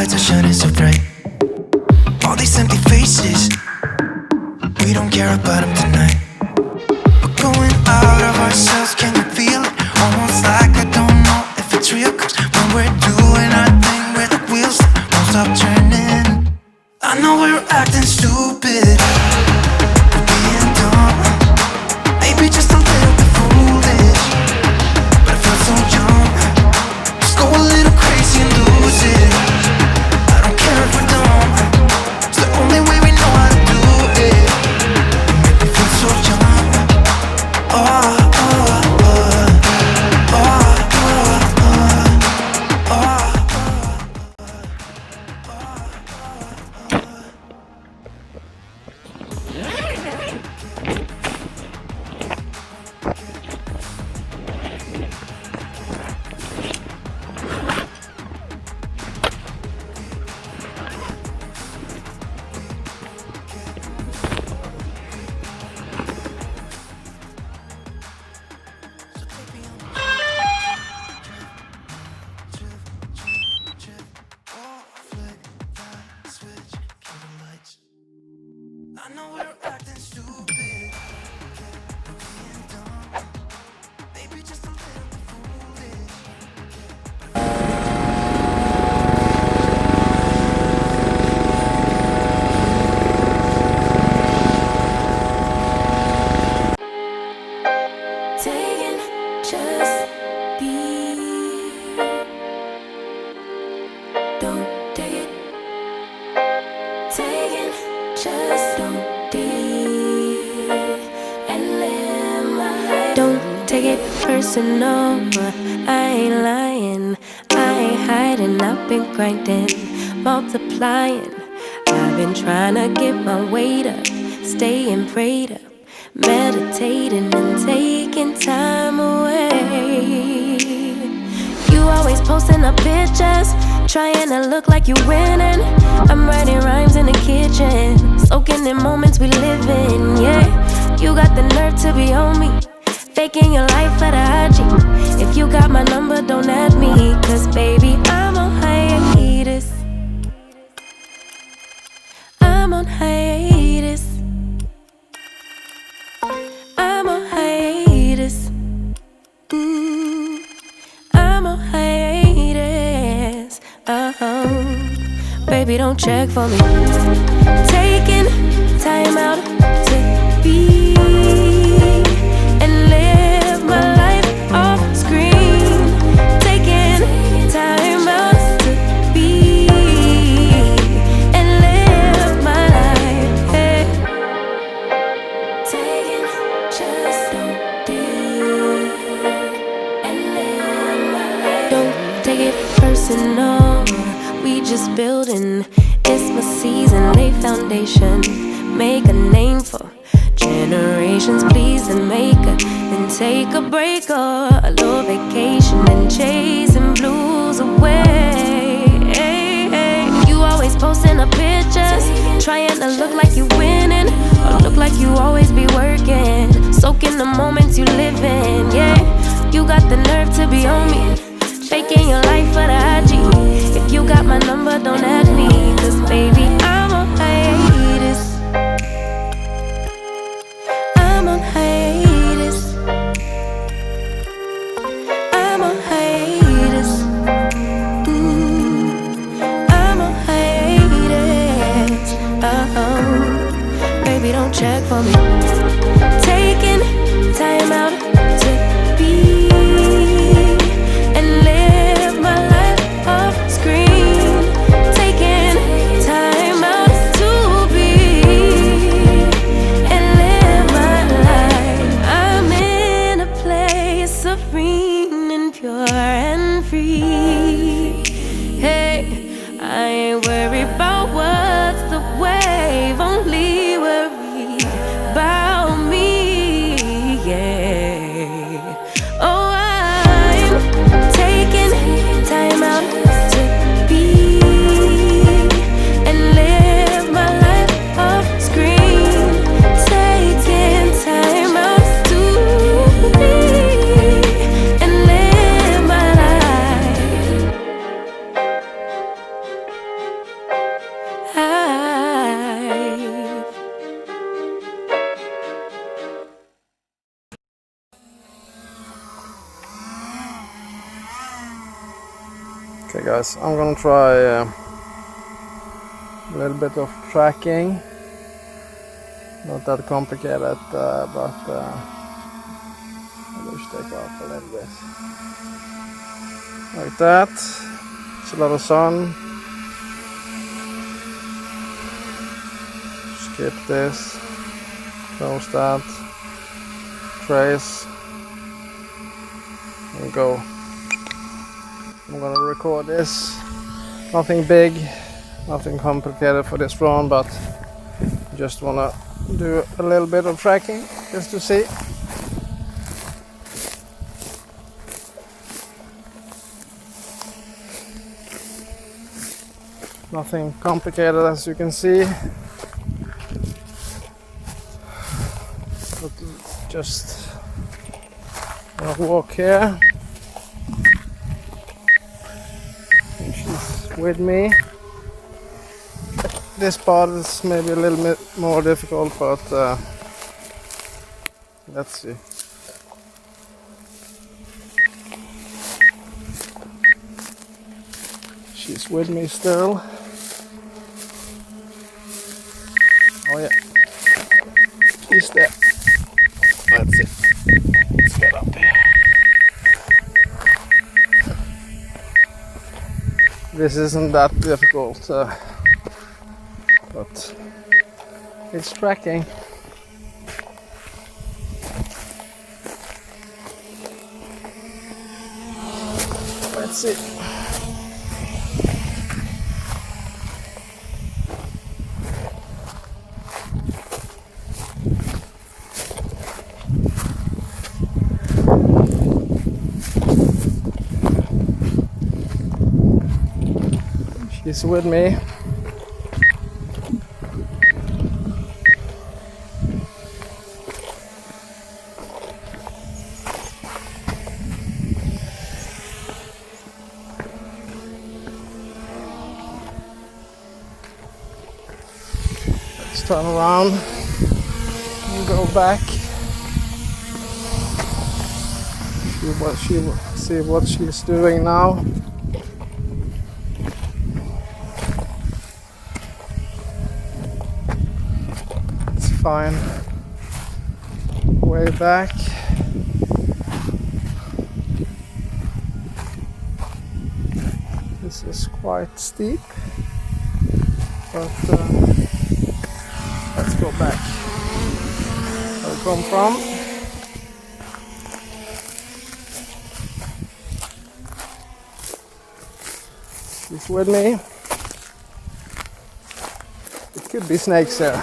lights are shining so bright. All these empty faces, we don't care about them tonight. We're going out of ourselves, can you feel it? Almost like I don't know if it's real. Cause when we're doing our thing, we're the wheels that won't stop turning. I know we're acting stupid, we're being dumb, maybe just a little bit foolish, but I feel so young. Just go a little crazy and lose it. I don't care if we're dumb, it's the only way we know how to do it. You make me feel so young. Oh, oh, oh, oh, oh, oh, oh. I know we're acting stupid, we're being dumb, maybe just a little bit foolish. Taking just be. Don't take it. Taking just don't be. And live my life. Don't take it personal. I ain't lying. I ain't hiding. I've been grinding, multiplying. I've been trying to get my weight up, staying prayed up, meditating and taking time away. You always posting up pictures, trying to look like you winning. I'm writing rhymes in the kitchen, soaking in moments we live in, yeah. You got the nerve to be on me, faking your life for the IG. If you got my number, don't add me, cause baby, I'm on hiatus. I'm on hiatus. I'm on hiatus. I'm on hiatus. Baby, don't check for me. Taking time out to be and live my life off screen. Taking time out to be and live my life. Hey. Taking just don't be and live my life. Don't take it personal. We just building. It's my season, lay foundation, make a name for generations. Please and make a, then take a break or a little vacation and chasing blues away. Hey, hey. You always posting up pictures, trying to look like you winning, or look like you always be working, soaking the moments you live in. Yeah, you got the nerve to be on me, faking your life for the IG. If you got my number, don't add me, cause baby, I'm on hiatus. I'm on hiatus. I'm on hiatus. I'm on hiatus. Baby, don't check for me. Taking time out to be and live my life off screen. Taking time out to be and live my life. I'm in a place serene and pure and free. Hey, I ain't worried about what's the wave, only worry about me. Yeah. Oh, I'm taking time out to be and live my life off screen. Taking time out to be and live my life. guys, I'm gonna try a little bit of tracking. Not that complicated, but I'll just take off a little bit. Like that. It's a lot of sun. Skip this. Close that. Trace. And go. I'm gonna record this. Nothing big, nothing complicated for this drone, but just wanna do a little bit of tracking just to see. Nothing complicated, as you can see. But just gonna walk here. And she's with me. This part is maybe a little bit more difficult, but let's see. She's with me still. Oh yeah, she's there. That's it. Let's get up here. This isn't that difficult. But it's tracking. Let's see. She's with me. Turn around and go back. See what she's doing now. It's fine. Way back. This is quite steep, but let's go back where we come from. She's with me. It could be snakes here,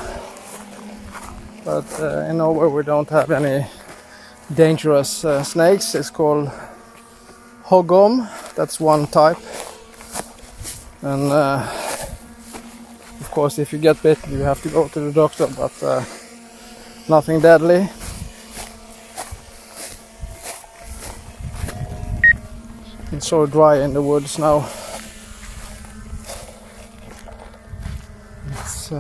but in Norway we don't have any dangerous snakes. It's called hoggorm. That's one type, and of course, if you get bitten, you have to go to the doctor, but nothing deadly. It's so dry in the woods now. It's,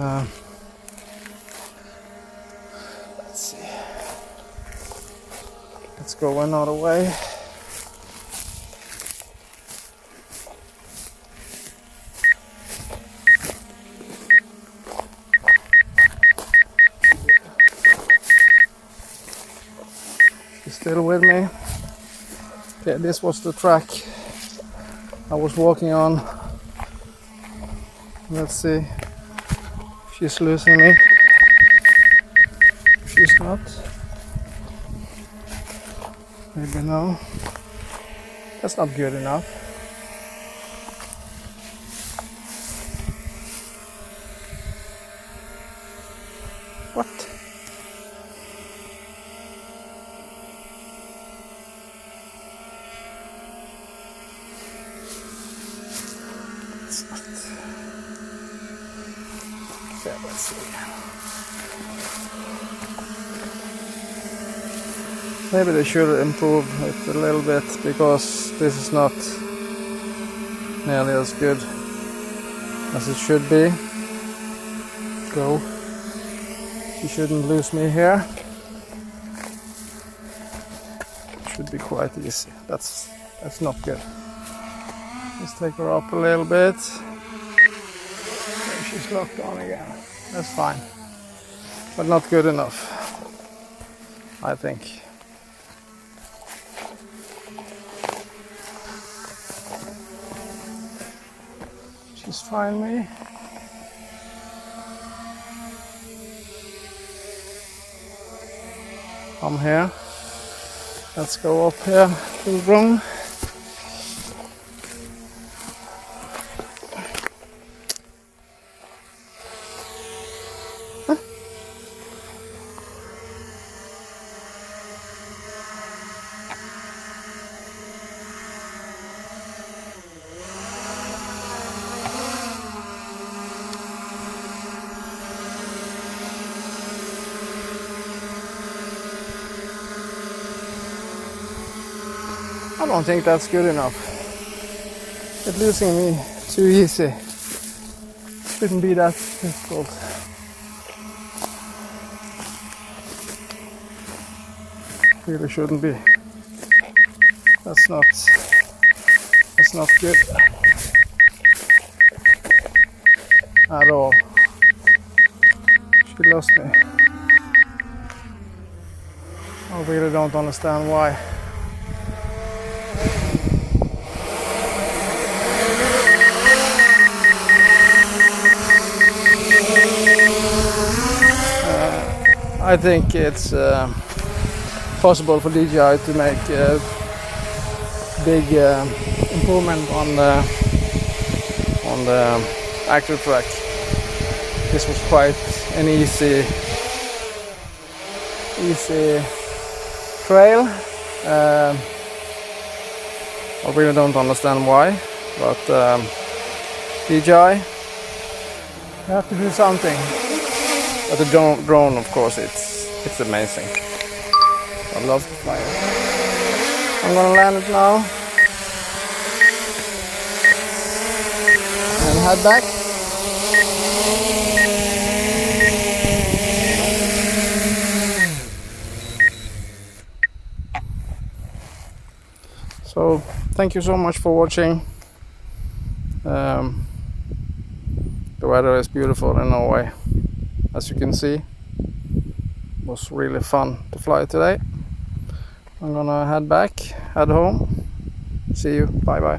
let's see. Let's go another way. Still with me. Okay, this was the track I was walking on. Let's see. She's losing me. She's not. Maybe no. That's not good enough. What? Okay, let's see. Maybe they should improve it a little bit, because this is not nearly as good as it should be. Go. You shouldn't lose me here. It should be quite easy. That's not good. Just take her up a little bit. There, she's locked on again. That's fine, but not good enough, I think. She's fine me. I'm here. Let's go up here to the room. I don't think that's good enough. It's losing me too easy. Shouldn't be that difficult. Really shouldn't be. That's not good at all. She lost me. I really don't understand why. I think it's possible for DJI to make a big improvement on the actual track. This was quite an easy trail. I really don't understand why, but DJI, you have to do something. But the drone, of course, it's amazing. I love to fly it. I'm gonna land it now and head back. So thank you so much for watching. The weather is beautiful in Norway. As you can see, it was really fun to fly today. I'm gonna head home. See you. Bye bye.